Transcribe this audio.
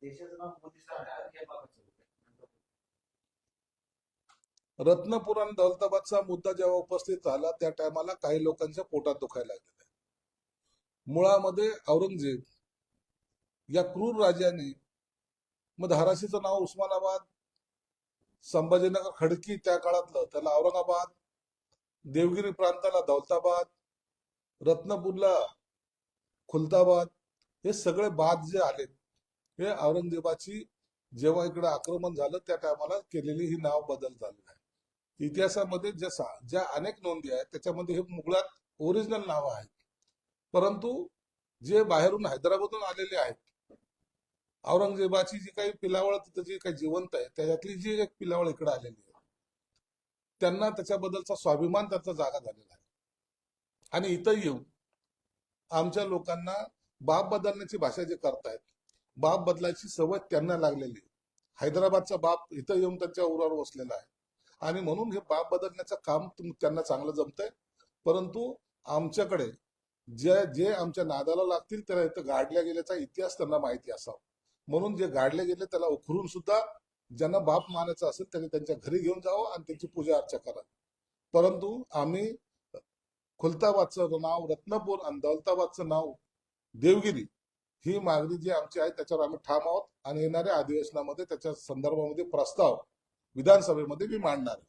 देशाचं नाव मोदीच राहणार हे बघायचं होतं. रत्नपूर आणि दौलताबादचा मुद्दा जेव्हा उपस्थित झाला त्या टायमाला काही लोकांच्या पोटात दुखायला लागलेलं आहे. मुळामध्ये औरंगजेब या क्रूर राजाने मग धाराशीचं नाव उस्मानाबाद, संभाजीनगर खडकी त्या काळातलं त्याला औरंगाबाद, देवगिरी प्रांताला दौलताबाद, रत्नपूरला खुलताबाद, हे सगळे बाद जे आले हे औरंगजेबाची जेव्हा इकडे आक्रमण झालं त्या टायमाला केलेली ही नाव बदल झालेला आहे. इतिहासामध्ये ज्या अनेक नोंदी आहेत त्याच्यामध्ये हे मुघलात ओरिजिनल नाव आहेत, परंतु जे बाहेरून हैदराबादून आलेले आहेत औरंगजेबाची जी काही पिलावळ तिथं जी काही जिवंत आहे त्याच्यातली जी एक पिलावळ इकडे आलेली आहे त्यांना त्याच्याबद्दलचा स्वाभिमान त्यांचा जागा झालेला आहे. आणि इथं येऊन आमच्या लोकांना बाप बदलण्याची भाषा जे करतायत, बाप बदलायची सवय त्यांना लागलेली आहे. हैदराबादचा बाप इथं येऊन त्यांच्या उरावर बसलेला आहे आणि म्हणून हे बाप बदलण्याचं काम त्यांना चांगलं जमतंय. परंतु आमच्याकडे जे जे आमच्या नादाला लागतील त्याला इथं गाडल्या गेल्याचा इतिहास त्यांना माहिती असावा, म्हणून जे गाडले गेले त्याला उखरून सुद्धा ज्यांना बाप मानायचं असेल त्यांनी त्यांच्या घरी घेऊन जावं आणि त्यांची पूजा अर्चा करावी. परंतु आम्ही खुलताबादचं नाव रत्नपूर आणि दौलताबादचं नाव देवगिरी ही मागणी जी आमची आहे त्याच्यावर आम्ही ठाम आहोत आणि येणाऱ्या अधिवेशनामध्ये त्याच्या संदर्भामध्ये प्रस्ताव विधानसभेमध्ये मी मांडणार आहे.